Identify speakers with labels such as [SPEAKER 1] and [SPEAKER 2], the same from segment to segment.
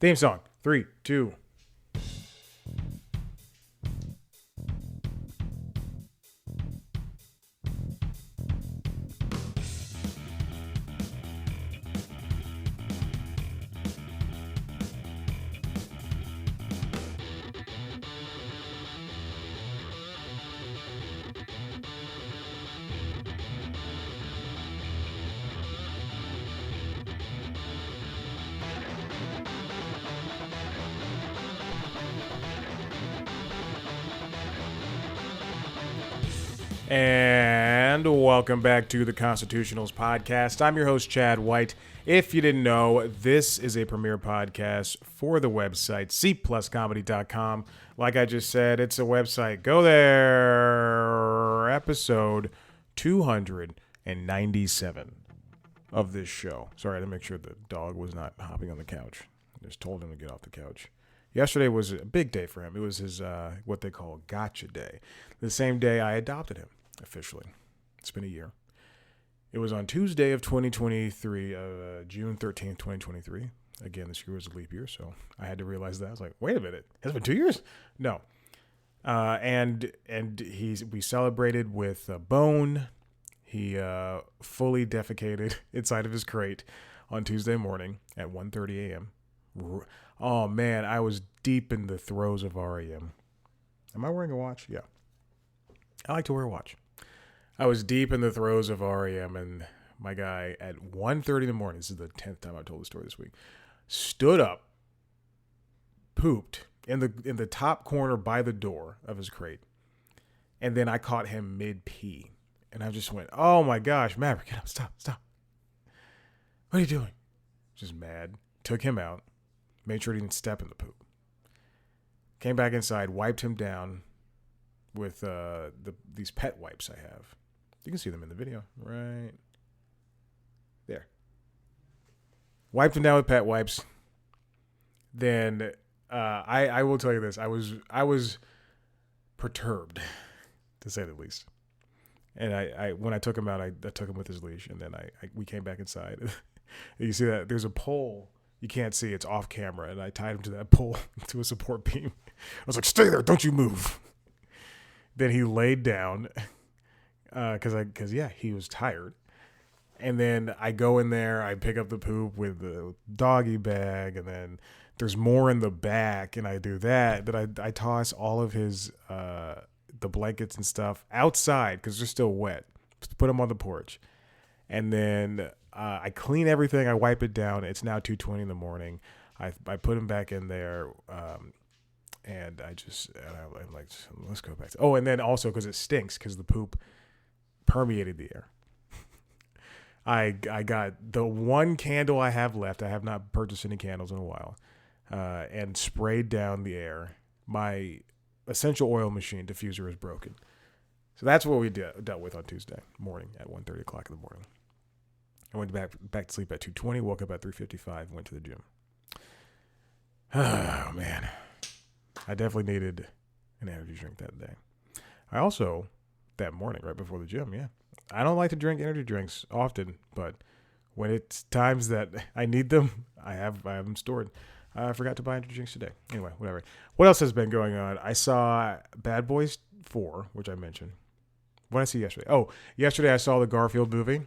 [SPEAKER 1] Theme song. 3, 2. And welcome back to the Constitutionals podcast. I'm your host, Chad White. If you didn't know, this is a premiere podcast for the website, cpluscomedy.com. Like I just said, it's a website. Go there. Episode 297 of this show. Sorry, I had to make sure the dog was not hopping on the couch. I just told him to get off the couch. Yesterday was a big day for him. It was his, what they call gotcha day. The same day I adopted him. Officially. It's been a year. It was on Tuesday of 2023, June 13th, 2023. Again, this year was a leap year, so I had to realize that. I was like, wait a minute, has it been 2 years? No. And we celebrated with a bone. He fully defecated inside of his crate on Tuesday morning at 1:30 a.m. Oh, man, I was deep in the throes of REM. Am I wearing a watch? Yeah. I like to wear a watch. I was deep in the throes of REM, and my guy at 1:30 in the morning, this is the 10th time I've told the story this week, stood up, pooped in the top corner by the door of his crate, and then I caught him mid-pee, and I just went, oh my gosh, Maverick, get up, stop. What are you doing? Just mad. Took him out, made sure he didn't step in the poop. Came back inside, wiped him down with these pet wipes I have. You can see them in the video, right there. Wiped him down with pet wipes. Then I will tell you this: I was perturbed, to say the least. And I when I took him out, I took him with his leash, and then we came back inside. You see that there's a pole you can't see; it's off camera, and I tied him to that pole to a support beam. I was like, "Stay there! Don't you move!" Then he laid down. Because he was tired. And then I go in there, I pick up the poop with the doggy bag, and then there's more in the back, and I do that. Then I toss all of his, the blankets and stuff outside because they're still wet. Put them on the porch. And then I clean everything, I wipe it down. It's now 2:20 in the morning. I put him back in there, and I'm like, let's go back. And then also because it stinks because the poop permeated the air. I got the one candle I have left. I have not purchased any candles in a while, and sprayed down the air. My essential oil machine diffuser is broken. So that's what we dealt with on Tuesday morning at 1:30 o'clock in the morning. I went back to sleep at 2:20, woke up at 3:55, went to the gym. Oh, man. I definitely needed an energy drink that day. I also, that morning, right before the gym, I don't like to drink energy drinks often, but when it's times that I need them, I have them stored. I forgot to buy energy drinks today. Anyway, whatever. What else has been going on? I saw Bad Boys 4, which I mentioned. What did I see yesterday? Oh, yesterday I saw the Garfield movie.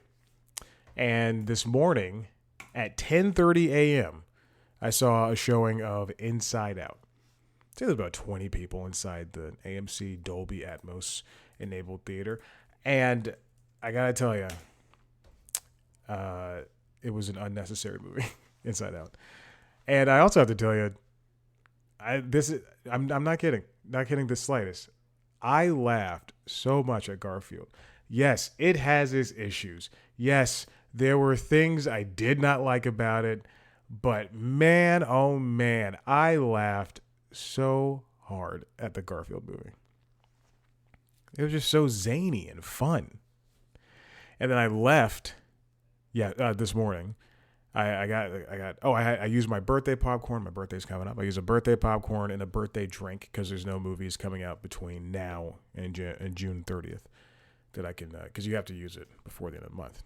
[SPEAKER 1] And this morning at 10:30 a.m., I saw a showing of Inside Out. I think there's about 20 people inside the AMC Dolby Atmos enabled theater. And I got to tell you, it was an unnecessary movie, Inside Out. And I also have to tell you, I'm not kidding the slightest. I laughed so much at Garfield. Yes, it has its issues. Yes, there were things I did not like about it, but man, oh man, I laughed so hard at the Garfield movie. It was just so zany and fun. And then I left, this morning. I used my birthday popcorn. My birthday's coming up. I used a birthday popcorn and a birthday drink because there's no movies coming out between now and June 30th that I can, because you have to use it before the end of the month.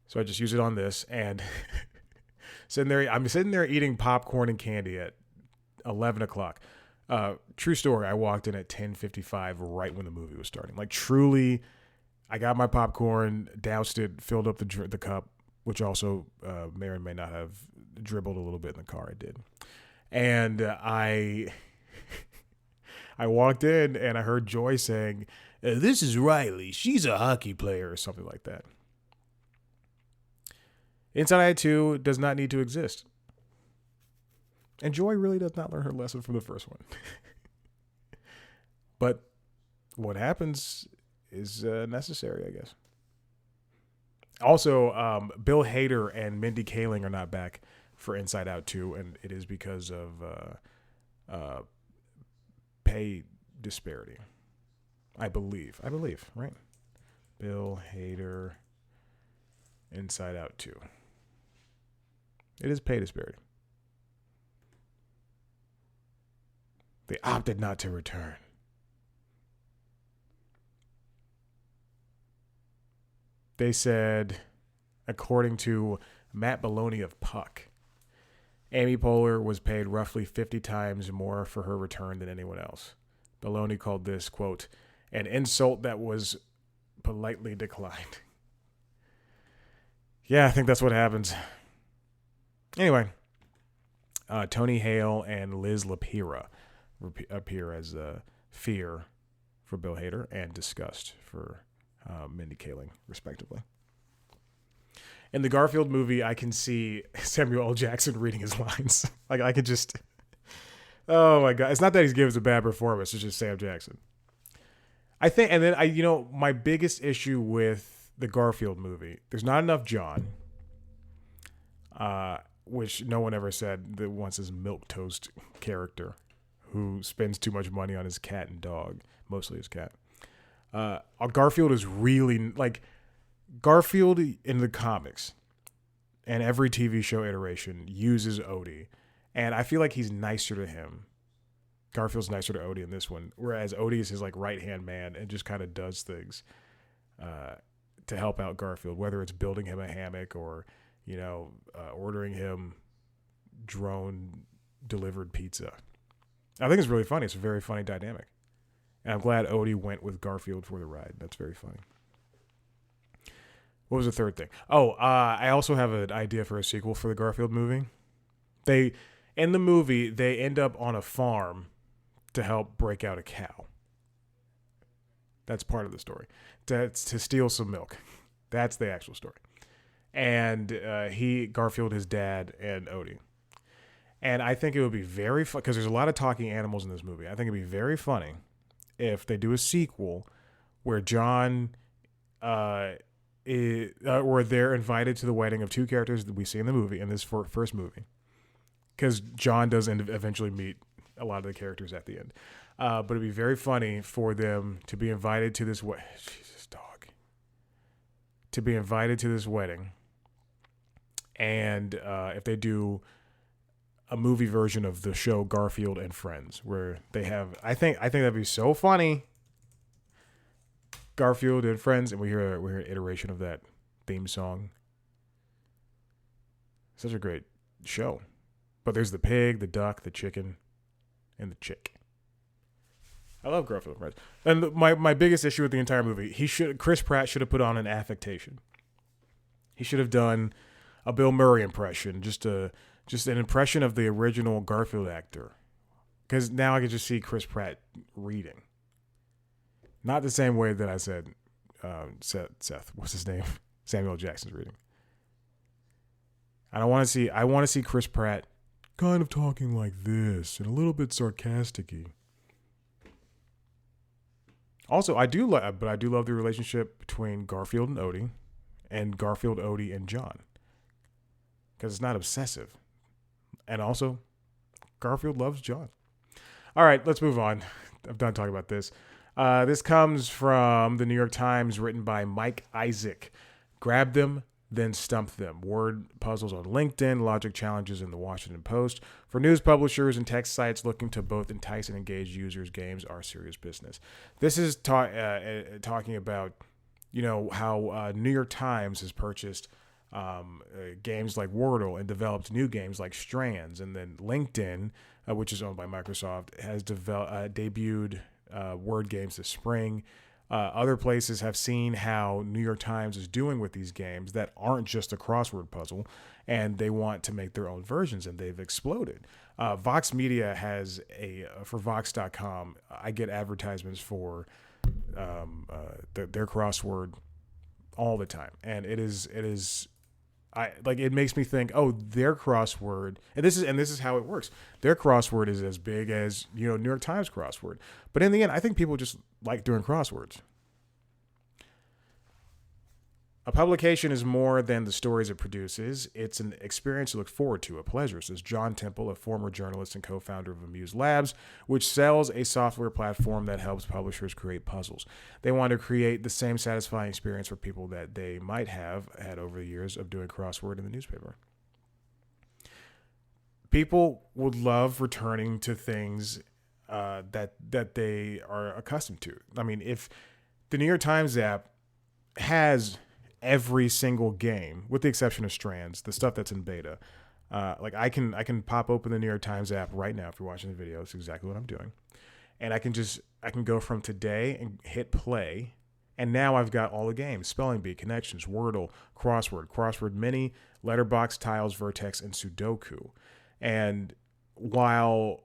[SPEAKER 1] So I just use it on this, and I'm sitting there eating popcorn and candy at 11 o'clock. True story. I walked in at 10:55, right when the movie was starting. Like truly, I got my popcorn, doused it, filled up the cup, which also may or may not have dribbled a little bit in the car. It did, and I walked in and I heard Joy saying, "This is Riley. She's a hockey player," or something like that. Inside Out 2 does not need to exist. And Joy really does not learn her lesson from the first one. But what happens is necessary, I guess. Also, Bill Hader and Mindy Kaling are not back for Inside Out 2, and it is because of pay disparity. I believe, right? Bill Hader, Inside Out 2. It is pay disparity. They opted not to return. They said, according to Matt Maloney of Puck, Amy Poehler was paid roughly 50 times more for her return than anyone else. Maloney called this, quote, an insult that was politely declined. Yeah, I think that's what happens. Anyway, Tony Hale and Liz Lapira appear as Fear for Bill Hader and Disgust for Mindy Kaling, respectively. In the Garfield movie, I can see Samuel L. Jackson reading his lines. Like, I could just... Oh, my God. It's not that he gives a bad performance. It's just Sam Jackson. I think... And then, my biggest issue with the Garfield movie, there's not enough John, which no one ever said that wants his milquetoast character who spends too much money on his cat and dog, mostly his cat. Garfield is really... Like, Garfield in the comics and every TV show iteration uses Odie, and I feel like he's nicer to him. Garfield's nicer to Odie in this one, whereas Odie is his like right-hand man and just kind of does things to help out Garfield, whether it's building him a hammock or ordering him drone delivered pizza. I think it's really funny. It's a very funny dynamic, and I'm glad Odie went with Garfield for the ride. That's very funny. What was the third thing? I also have an idea for a sequel for the Garfield movie. In the movie, they end up on a farm to help break out a cow. That's part of the story. To steal some milk. That's the actual story. And Garfield, his dad, and Odie. And I think it would be very fun, because there's a lot of talking animals in this movie. I think it'd be very funny if they do a sequel where John... where they're invited to the wedding of two characters that we see in the movie, in this first movie, because John does eventually meet a lot of the characters at the end. But it'd be very funny for them to be invited to this to be invited to this wedding, and if they do a movie version of the show Garfield and Friends, where they have, I think that'd be so funny. Garfield and Friends, and we hear an iteration of that theme song. Such a great show. But there's the pig, the duck, the chicken, and the chick. I love Garfield and Friends. And my biggest issue with the entire movie, Chris Pratt should have put on an affectation. He should have done a Bill Murray impression, just an impression of the original Garfield actor. Because now I can just see Chris Pratt reading. Not the same way that I said Seth, what's his name? Samuel Jackson's reading. I want to see Chris Pratt kind of talking like this and a little bit sarcastic-y. Also, I do love the relationship between Garfield and Odie, and Garfield, Odie, and John, because it's not obsessive. And also, Garfield loves John. All right, let's move on. I'm done talking about this. This comes from the New York Times, written by Mike Isaac. Grab them, then stump them. Word puzzles on LinkedIn, logic challenges in the Washington Post. For news publishers and tech sites looking to both entice and engage users, games are serious business. This is talking about, how New York Times has purchased games like Wordle, and developed new games like Strands. And then LinkedIn, which is owned by Microsoft, has debuted word games this spring. Other places have seen how New York Times is doing with these games that aren't just a crossword puzzle, and they want to make their own versions, and they've exploded. Vox Media has for Vox.com, I get advertisements for their crossword all the time, and it is it makes me think, oh, their crossword, and this is how it works. Their crossword is as big as New York Times crossword, but in the end, I think people just like doing crosswords. A publication is more than the stories it produces. It's an experience to look forward to, a pleasure, says John Temple, a former journalist and co-founder of Amuse Labs, which sells a software platform that helps publishers create puzzles. They want to create the same satisfying experience for people that they might have had over the years of doing crossword in the newspaper. People would love returning to things that they are accustomed to. I mean, if the New York Times app has every single game, with the exception of Strands, the stuff that's in beta. I can pop open the New York Times app right now if you're watching the video. It's exactly what I'm doing. And I can go from today and hit play. And now I've got all the games: Spelling Bee, Connections, Wordle, Crossword Mini, Letterbox, Tiles, Vertex, and Sudoku. And while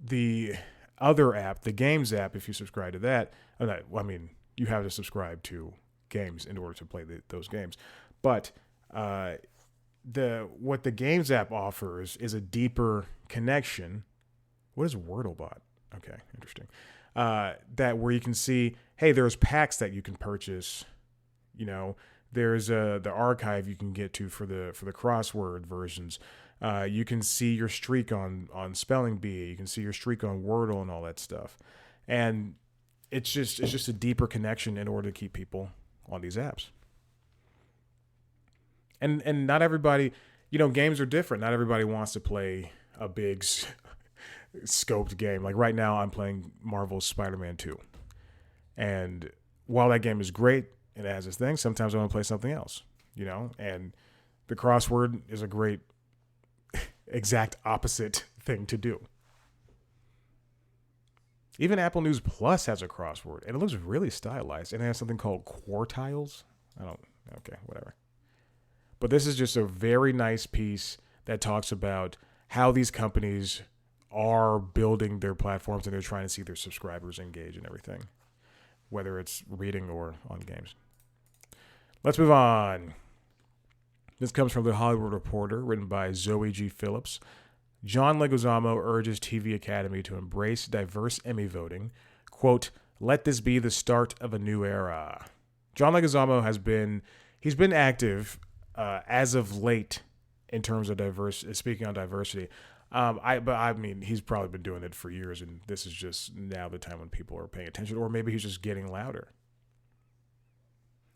[SPEAKER 1] the other app, the Games app, if you subscribe to that, you have to subscribe to games in order to play those games, but what the Games app offers is a deeper connection. What is Wordlebot? Okay, interesting. That where you can see, hey, there's packs that you can purchase. There's the archive you can get to for the crossword versions. You can see your streak on Spelling Bee. You can see your streak on Wordle and all that stuff, and it's just a deeper connection in order to keep people on these apps. And not everybody, games are different. Not everybody wants to play a big scoped game. Like right now I'm playing Marvel's Spider-Man 2. And while that game is great and it has its thing, sometimes I want to play something else, and the crossword is a great exact opposite thing to do. Even Apple News Plus has a crossword, and it looks really stylized. And it has something called quartiles. Okay, whatever. But this is just a very nice piece that talks about how these companies are building their platforms, and they're trying to see their subscribers engage in everything, whether it's reading or on games. Let's move on. This comes from The Hollywood Reporter, written by Zoe G. Phillips. John Leguizamo urges TV Academy to embrace diverse Emmy voting. Quote, "Let this be the start of a new era." John Leguizamo he's been active as of late in terms of speaking on diversity. He's probably been doing it for years, and this is just now the time when people are paying attention, or maybe he's just getting louder.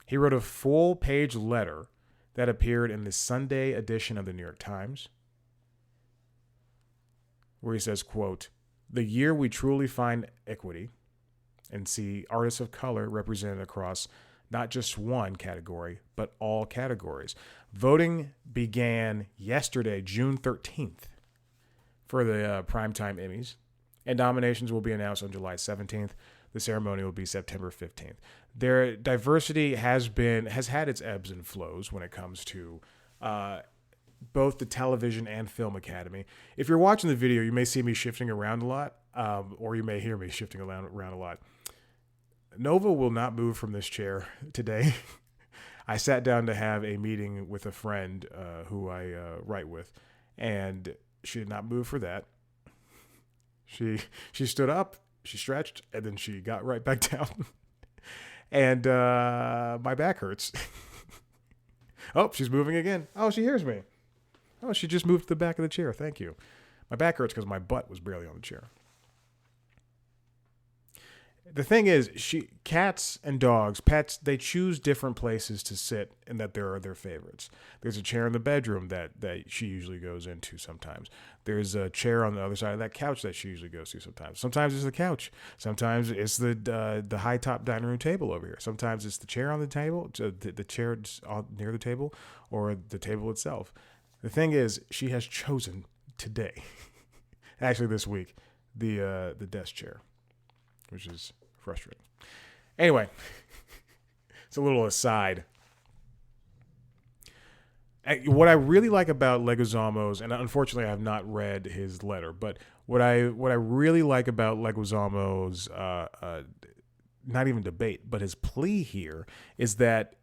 [SPEAKER 1] He wrote a full-page letter that appeared in the Sunday edition of the New York Times, where he says, quote, "The year we truly find equity and see artists of color represented across not just one category, but all categories. Voting began yesterday, June 13th, for the Primetime Emmys, and nominations will be announced on July 17th. The ceremony will be September 15th. Their diversity has had its ebbs and flows when it comes to both the Television and Film Academy. If you're watching the video, you may see me shifting around a lot, or you may hear me shifting around a lot. Nova will not move from this chair today. I sat down to have a meeting with a friend who I write with, and she did not move for that. She stood up, she stretched, and then she got right back down. And my back hurts. Oh, she's moving again. Oh, she hears me. Oh, she just moved to the back of the chair. Thank you. My back hurts because my butt was barely on the chair. The thing is, cats and dogs, pets, they choose different places to sit, and that there are their favorites. There's a chair in the bedroom that she usually goes into sometimes. There's a chair on the other side of that couch that she usually goes to sometimes. Sometimes it's the couch. Sometimes it's the high top dining room table over here. Sometimes it's the chair on the table, the chair near the table, or the table itself. The thing is, she has chosen today, actually this week, the desk chair, which is frustrating. Anyway, it's a little aside. What I really like about Leguizamo's, and unfortunately I have not read his letter, but what I really like about Leguizamo's, not even debate, but his plea here is that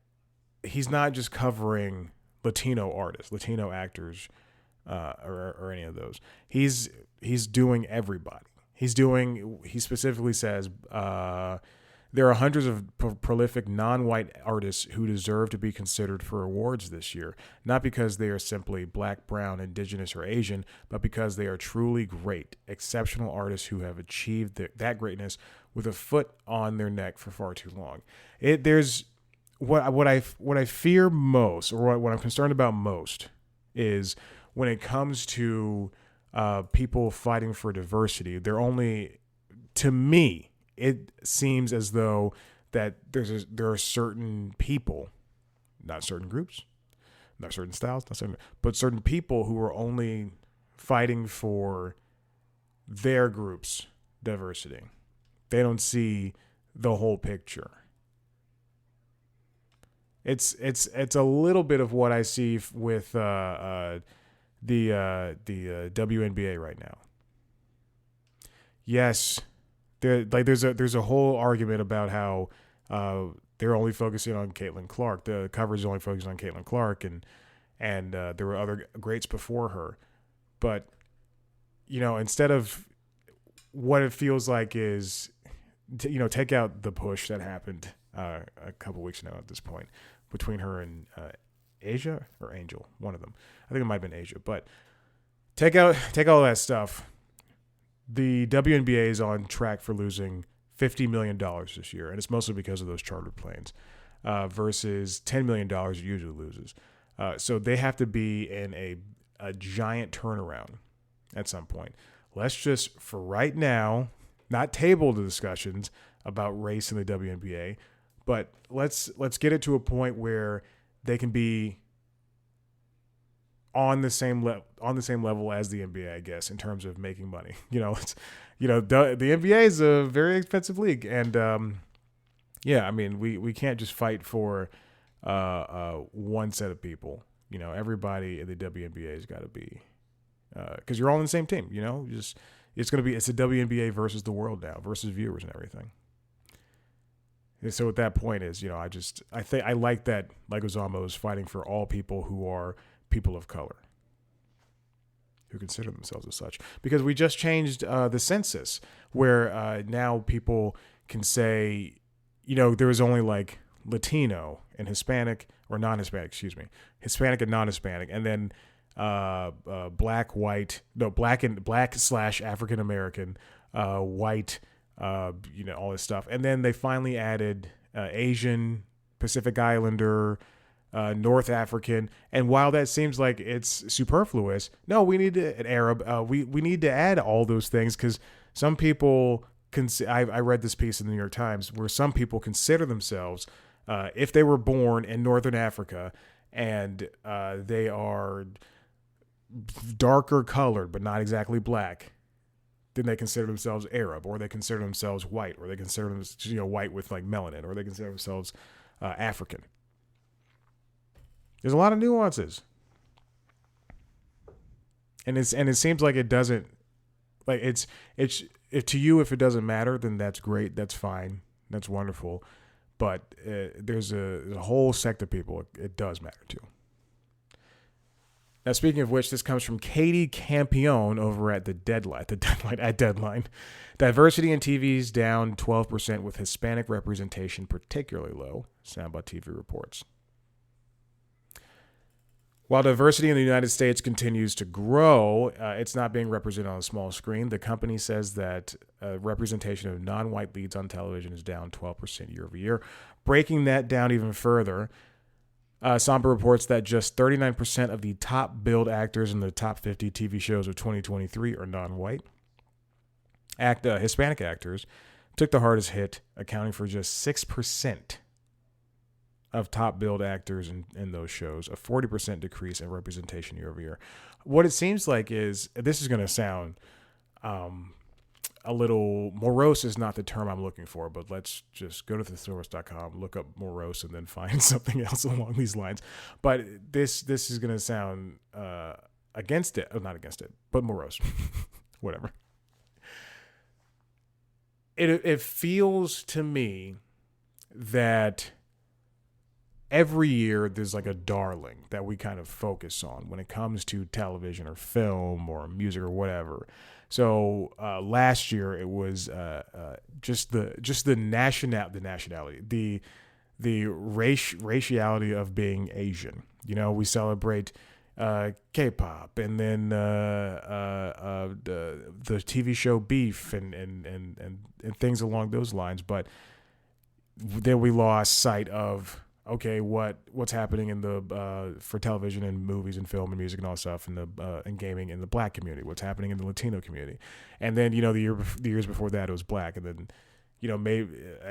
[SPEAKER 1] he's not just covering Latino artists, Latino actors, or any of those. He's doing everybody. He specifically says, there are hundreds of prolific non-white artists who deserve to be considered for awards this year, not because they are simply black, brown, indigenous, or Asian, but because they are truly great, exceptional artists who have achieved that greatness with a foot on their neck for far too long. There's what I fear most, or what I'm concerned about most, is when it comes to people fighting for diversity. To me, it seems as though that there are certain people, not certain groups, not certain styles, but certain people who are only fighting for their group's diversity. They don't see the whole picture. It's a little bit of what I see with the WNBA right now. Yes, there's a whole argument about how they're only focusing on Caitlin Clark. The coverage is only focused on Caitlin Clark, and there were other greats before her. But instead of what it feels like is, take out the push that happened a couple weeks now at this point between her and Asia or Angel, one of them. I think it might have been Asia, but take all that stuff. The WNBA is on track for losing $50 million this year, and it's mostly because of those chartered planes, versus $10 million it usually loses. So they have to be in a giant turnaround at some point. Let's just, for right now, not table the discussions about race in the WNBA, but let's get it to a point where they can be on the same level as the NBA, I guess, in terms of making money. The NBA is a very expensive league, and we can't just fight for one set of people. Everybody in the WNBA has got to be, because you're all on the same team. It's the WNBA versus the world now, versus viewers and everything. And so at that point is, I think I like that Leguizamo is fighting for all people who are people of color, who consider themselves as such, because we just changed the census, where now people can say, there was only like Latino and Hispanic, or non-Hispanic, Hispanic and non-Hispanic, and then black / African American, white, all this stuff, and then they finally added Asian, Pacific Islander, North African, and while that seems like it's superfluous, no, we need an Arab. We need to add all those things, because some people I read this piece in the New York Times where some people consider themselves, if they were born in Northern Africa and they are darker colored but not exactly black, then they consider themselves Arab, or they consider themselves white, or they consider themselves white with like melanin, or they consider themselves African. There's a lot of nuances, and it seems like it doesn't, like it's to you, if it doesn't matter, then that's great, that's fine, that's wonderful, but there's a whole sect of people it does matter to. Now, speaking of which, this comes from Katie Campione over at Deadline. Diversity in TV's down 12%, with Hispanic representation particularly low, Soundbot TV reports. While diversity in the United States continues to grow, it's not being represented on a small screen. The company says that representation of non-white leads on television is down 12% year over year. Breaking that down even further, Samba reports that just 39% of the top billed actors in the top 50 TV shows of 2023 are non-white. Hispanic actors took the hardest hit, accounting for just 6% of top billed actors in those shows, a 40% decrease in representation year over year. What it seems like is, this is going to sound a little, morose is not the term I'm looking for, but let's just go to thesaurus.com, look up morose, and then find something else along these lines. But this is going to sound against it, not against it, but morose, whatever. It feels to me that every year there's like a darling that we kind of focus on when it comes to television or film or music or whatever. So last year it was just the nationality, the raciality of being Asian. You know, we celebrate K-pop, and then the TV show Beef, and things along those lines. But then we lost sight of, okay, what's happening in the for television and movies and film and music and all that stuff, and and gaming in the Black community, what's happening in the Latino community, and then the years before that it was Black, and then maybe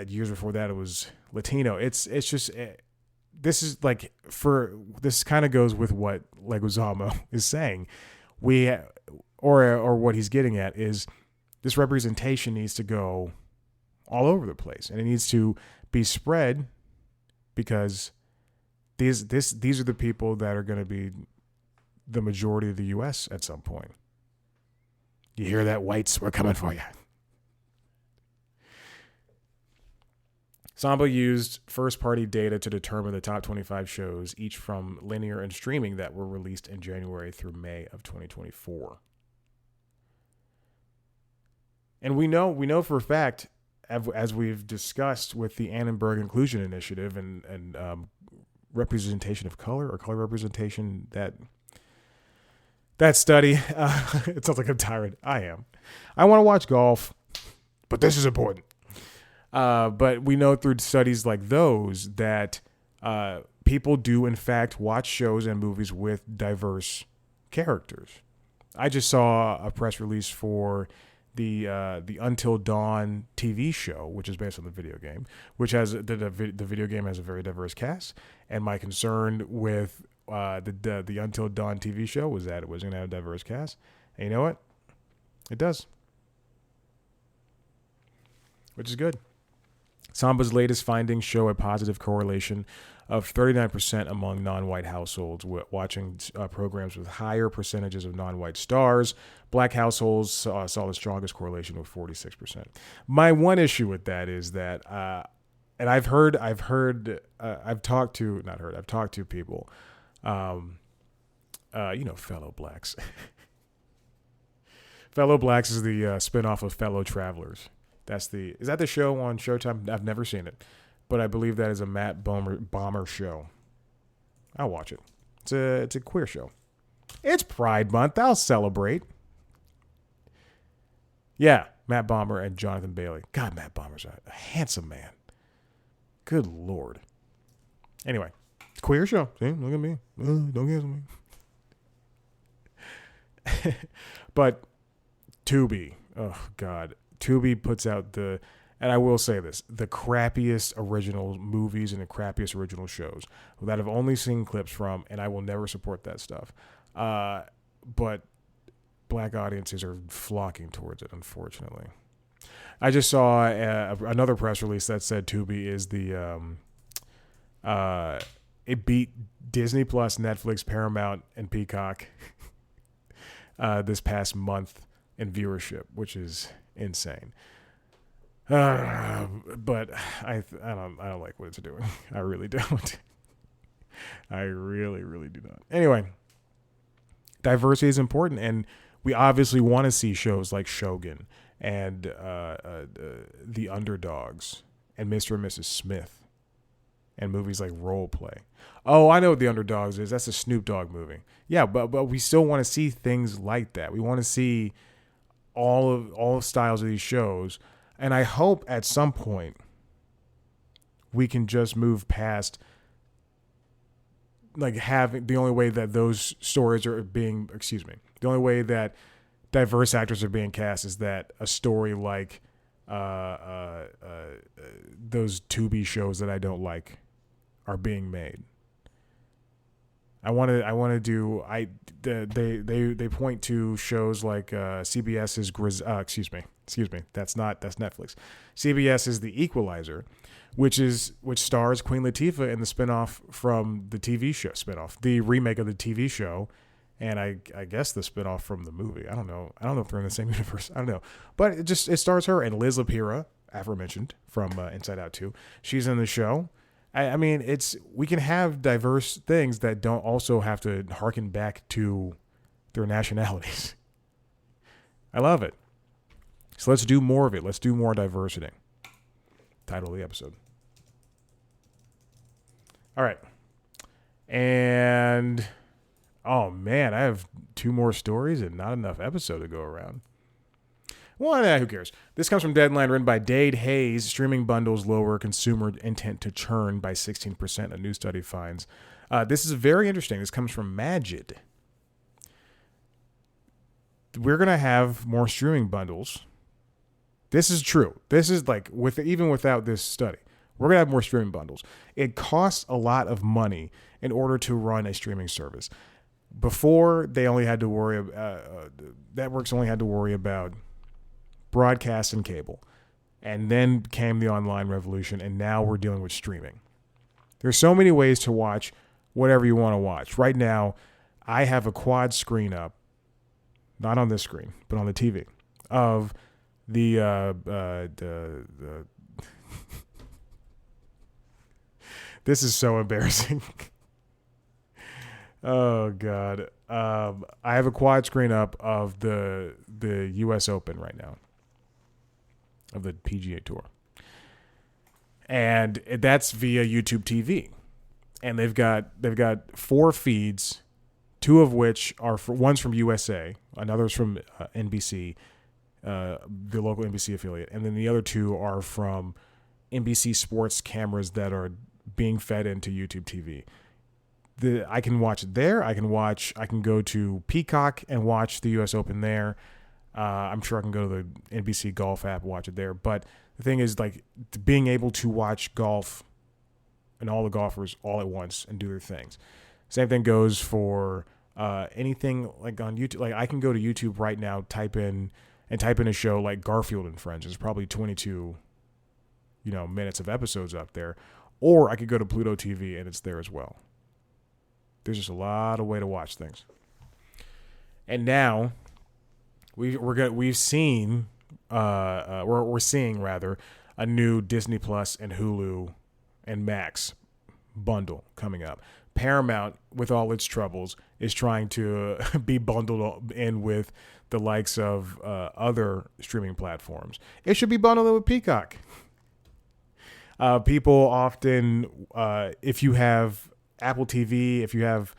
[SPEAKER 1] years before that it was Latino. It's just. This is like, this kind of goes with what Leguizamo is saying. Or what he's getting at is, this representation needs to go all over the place, and it needs to be spread, because these are the people that are going to be the majority of the U.S. at some point. You hear that, whites? We're coming for you. Samba used first-party data to determine the top 25 shows, each from linear and streaming, that were released in January through May of 2024. And we know for a fact, as we've discussed with the Annenberg Inclusion Initiative and representation of color, or color representation, that study, it sounds like I'm tired. I am. I want to watch golf, but this is important. But we know through studies like those that people do, in fact, watch shows and movies with diverse characters. I just saw a press release for the Until Dawn TV show, which is based on the video game, which has the video game has a very diverse cast. And my concern with the Until Dawn TV show was that it was going to have a diverse cast. And you know what? It does, which is good. Samba's latest findings show a positive correlation of 39% among non-white households watching programs with higher percentages of non-white stars. Black households saw the strongest correlation with 46%. My one issue with that is that, and I've talked to people, Fellow Blacks. Fellow Blacks is the spinoff of Fellow Travelers. Is that the show on Showtime? I've never seen it, but I believe that is a Matt Bomer show. I'll watch it. It's a queer show. It's Pride Month. I'll celebrate. Yeah, Matt Bomer and Jonathan Bailey. God, Matt Bomer's a handsome man. Good Lord. Anyway, it's a queer show. See, look at me. Don't get me. But Tubi. Oh, God. Tubi puts out and I will say this, the crappiest original movies and the crappiest original shows that I've only seen clips from, and I will never support that stuff. But Black audiences are flocking towards it, unfortunately. I just saw another press release that said Tubi is it beat Disney Plus, Netflix, Paramount, and Peacock this past month in viewership, which is insane. But I don't like what it's doing. I really don't. I really, really do not. Anyway, diversity is important, and we obviously want to see shows like Shogun and The Underdogs and Mr. and Mrs. Smith. and movies like Role Play. Oh, I know what The Underdogs is. That's a Snoop Dogg movie. Yeah, but we still want to see things like that. We want to see all styles of these shows, and I hope at some point we can just move past like having the only way that those stories are being the only way that diverse actors are being cast is that a story like those Tubi shows that I don't like are being made. They point to shows like CBS's that's Netflix. CBS is The Equalizer, which stars Queen Latifah in the spinoff from the TV show the remake of the TV show, and I guess the spinoff from the movie. I don't know if they're in the same universe. I don't know, but it stars her and Liz Lapira, aforementioned from Inside Out 2. She's in the show. I mean, we can have diverse things that don't also have to harken back to their nationalities. I love it. So let's do more of it. Let's do more diversity. Title of the episode. All right. And, oh man, I have 2 more stories and not enough episode to go around. Well, who cares? This comes from Deadline, written by Dade Hayes. Streaming bundles lower consumer intent to churn by 16%, a new study finds. This is very interesting. This comes from Majid. We're going to have more streaming bundles. This is true. This is like, even without this study, we're going to have more streaming bundles. It costs a lot of money in order to run a streaming service. Before, they only had to worry, networks only had to worry about broadcast and cable, and then came the online revolution, and now we're dealing with streaming. There's so many ways to watch whatever you want to watch. Right now, I have a quad screen up, not on this screen, but on the TV, of the this is so embarrassing. Oh God. I have a quad screen up of the US Open right now, of the PGA Tour. And that's via YouTube TV. And they've got 4 feeds, 2 of which are one's from USA, another's from NBC, the local NBC affiliate, and then the other 2 are from NBC Sports cameras that are being fed into YouTube TV. I can watch it there. I can go to Peacock and watch the US Open there. I'm sure I can go to the NBC Golf app and watch it there. But the thing is, like, being able to watch golf and all the golfers all at once and do their things. Same thing goes for anything like on YouTube. Like, I can go to YouTube right now, type in a show like Garfield and Friends. There's probably 22, minutes of episodes up there. Or I could go to Pluto TV and it's there as well. There's just a lot of way to watch things. And now we're seeing a new Disney Plus and Hulu and Max bundle coming up. Paramount, with all its troubles, is trying to be bundled in with the likes of other streaming platforms. It should be bundled in with Peacock. People often, if you have Apple TV, if you have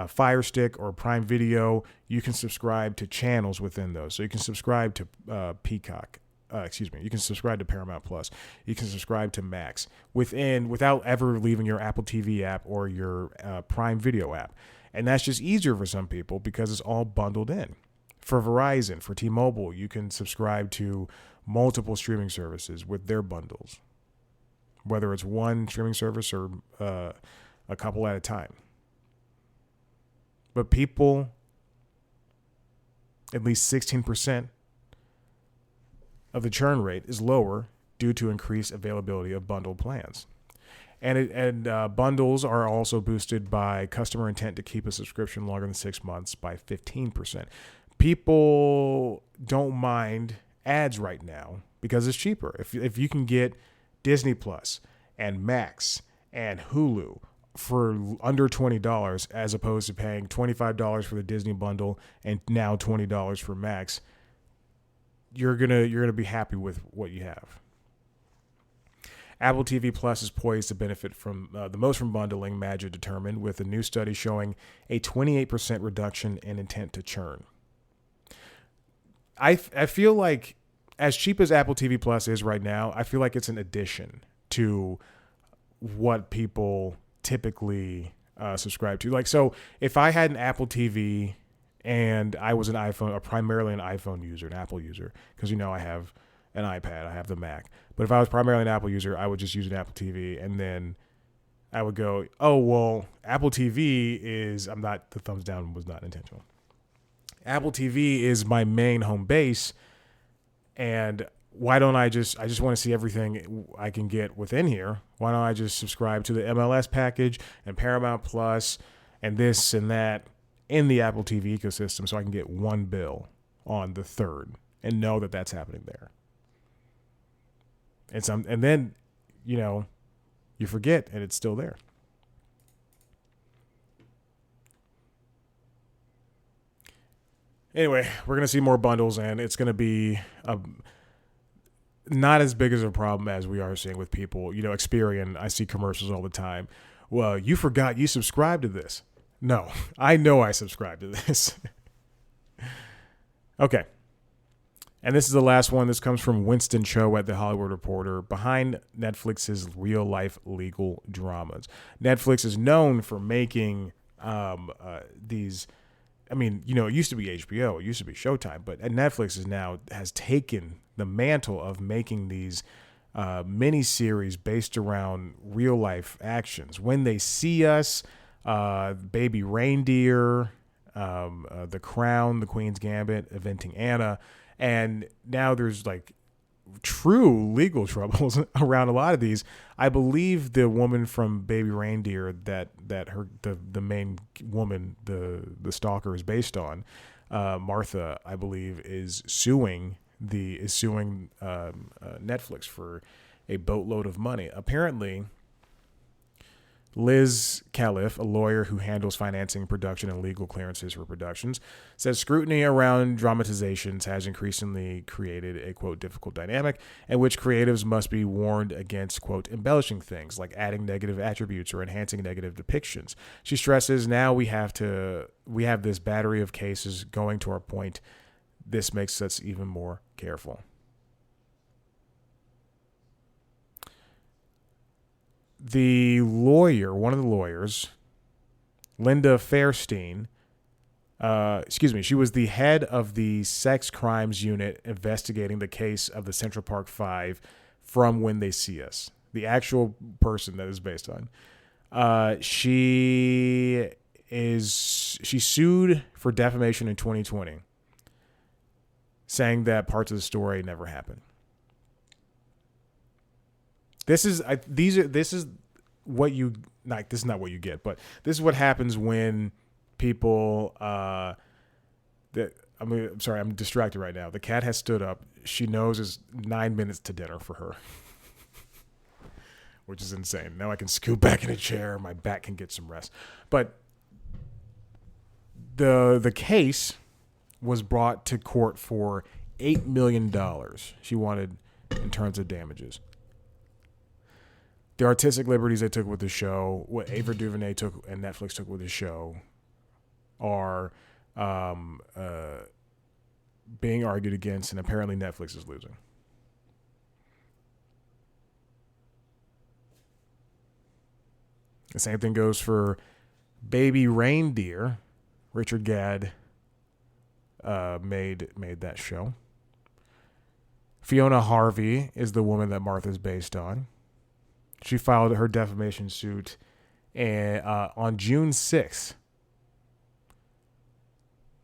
[SPEAKER 1] Fire Stick or Prime Video, you can subscribe to channels within those. So you can subscribe to Peacock. You can subscribe to Paramount Plus. You can subscribe to Max without ever leaving your Apple TV app or your Prime Video app. And that's just easier for some people because it's all bundled in. For Verizon, for T-Mobile, you can subscribe to multiple streaming services with their bundles, whether it's one streaming service or a couple at a time. But people, at least 16% of the churn rate is lower due to increased availability of bundled plans. And bundles are also boosted by customer intent to keep a subscription longer than 6 months by 15%. People don't mind ads right now because it's cheaper. If you can get Disney Plus and Max and Hulu for under $20 as opposed to paying $25 for the Disney bundle and now $20 for Max, you're gonna be happy with what you have. Apple TV Plus is poised to benefit from the most from bundling, Magid determined, with a new study showing a 28% reduction in intent to churn. I feel like, as cheap as Apple TV Plus is right now, I feel like it's an addition to what people typically subscribe to. Like, so if I had an Apple TV and I was an iPhone, or primarily an iPhone user, an Apple user, because I have an iPad, I have the Mac. But if I was primarily an Apple user, I would just use an Apple TV, and then I would go, oh, well, Apple TV is, the thumbs down was not intentional. Apple TV is my main home base, and why don't I just want to see everything I can get within here. Why don't I just subscribe to the MLS package and Paramount Plus and this and that in the Apple TV ecosystem, so I can get one bill on the third and know that that's happening there. And then, you forget and it's still there. Anyway, we're going to see more bundles, and it's going to be not as big as a problem as we are seeing with people. Experian, I see commercials all the time. Well, you forgot you subscribed to this. No, I know I subscribed to this. Okay. And this is the last one. This comes from Winston Cho at The Hollywood Reporter. Behind Netflix's real-life legal dramas. Netflix is known for making these... it used to be HBO, it used to be Showtime, but Netflix has taken the mantle of making these mini-series based around real-life actions. When They See Us, Baby Reindeer, The Crown, The Queen's Gambit, Inventing Anna, and now there's like true legal troubles around a lot of these. I believe the woman from Baby Reindeer that the main woman, the stalker is based on, Martha, I believe, is suing Netflix for a boatload of money. Apparently, Liz Califf, a lawyer who handles financing, production, and legal clearances for productions, says scrutiny around dramatizations has increasingly created a, quote, difficult dynamic in which creatives must be warned against, quote, embellishing things like adding negative attributes or enhancing negative depictions. She stresses, now we have this battery of cases going to our point. This makes us even more careful. One of the lawyers, Linda Fairstein, she was the head of the sex crimes unit investigating the case of the Central Park Five from When They See Us, the actual person that is based on. She sued for defamation in 2020, saying that parts of the story never happened. This is what you like. This is not what you get, but this is what happens when people. I'm sorry, I'm distracted right now. The cat has stood up. She knows it's 9 minutes to dinner for her, which is insane. Now I can scoot back in a chair. My back can get some rest. But the case was brought to court for $8 million. She wanted in terms of damages. The artistic liberties they took with the show, what Ava DuVernay took and Netflix took with the show, are being argued against, and apparently Netflix is losing. The same thing goes for Baby Reindeer. Richard Gadd made that show. Fiona Harvey is the woman that Martha's based on. She filed her defamation suit on June 6th.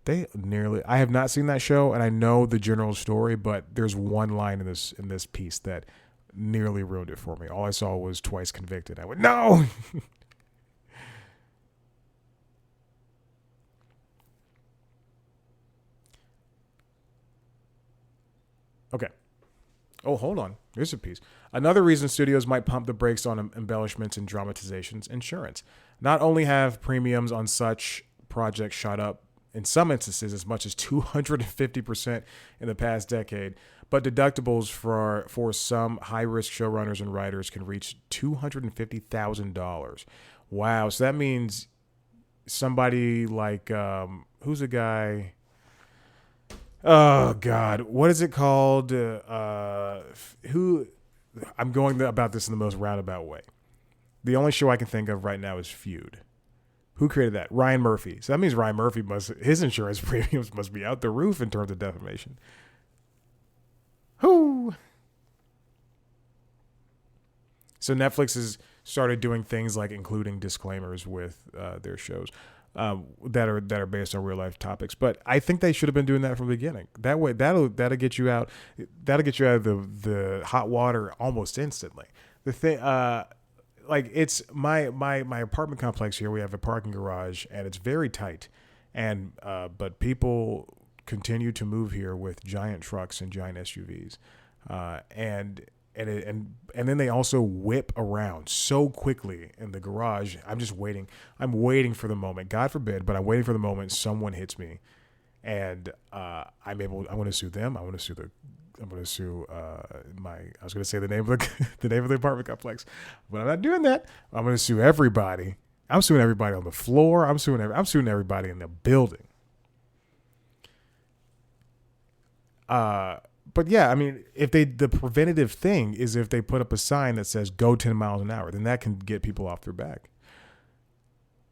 [SPEAKER 1] I have not seen that show, and I know the general story, but there's one line in this piece that nearly ruined it for me. All I saw was twice convicted. I went, no! Okay. Oh, hold on. Here's a piece. Another reason studios might pump the brakes on embellishments and dramatizations: insurance. Not only have premiums on such projects shot up in some instances as much as 250% in the past decade, but deductibles for some high-risk showrunners and writers can reach $250,000. Wow. So that means somebody like, who's a guy? Oh, God. What is it called? I'm going about this in the most roundabout way. The only show I can think of right now is Feud. Who created that? Ryan Murphy. So that means Ryan Murphy his insurance premiums must be out the roof in terms of defamation. Who? So Netflix has started doing things like including disclaimers with their shows that are based on real life topics. But I think they should have been doing that from the beginning. That way, that'll get you out. That'll get you out of the hot water almost instantly. The thing, like it's my apartment complex here. We have a parking garage and it's very tight, and but people continue to move here with giant trucks and giant SUVs, and then they also whip around so quickly in the garage. I'm just waiting. I'm waiting for the moment. God forbid, but I'm waiting for the moment someone hits me, and I'm going to sue them. I'm going to sue I was going to say the name of the name of the apartment complex, but I'm not doing that. I'm going to sue everybody. I'm suing everybody on the floor. I'm suing everybody in the building. But yeah, I mean, the preventative thing is if they put up a sign that says go 10 miles an hour, then that can get people off their back.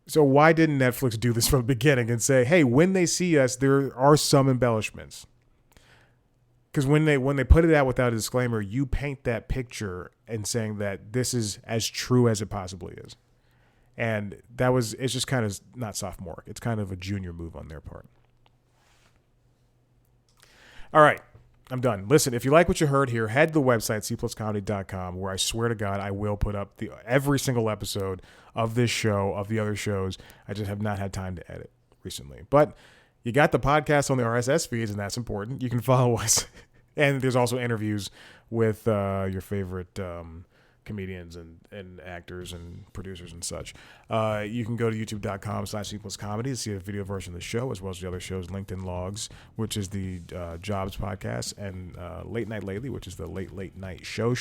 [SPEAKER 1] So why didn't Netflix do this from the beginning and say, hey, when they see us, there are some embellishments? Because when they put it out without a disclaimer, you paint that picture and saying that this is as true as it possibly is. And it's just kind of not sophomoric. It's kind of a junior move on their part. All right, I'm done. Listen, if you like what you heard here, head to the website, cpluscomedy.com, where I swear to God, I will put up every single episode of this show, of the other shows. I just have not had time to edit recently. But you got the podcast on the RSS feeds, and that's important. You can follow us. And there's also interviews with your favorite comedians and actors and producers and such. You can go to youtube.com/cpluscomedy to see a video version of the show, as well as the other shows, LinkedIn Logs, which is the Jobs podcast, and Late Night Lately, which is the Late Night Show.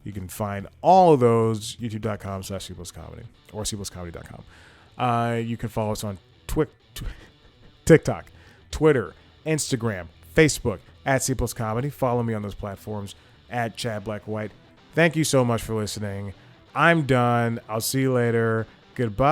[SPEAKER 1] You can find all of those youtube.com/cpluscomedy or cpluscomedy.com. You can follow us on TikTok, Twitter, Instagram, Facebook, @cpluscomedy. Follow me on those platforms, @ChadBlackWhite. Thank you so much for listening. I'm done. I'll see you later. Goodbye.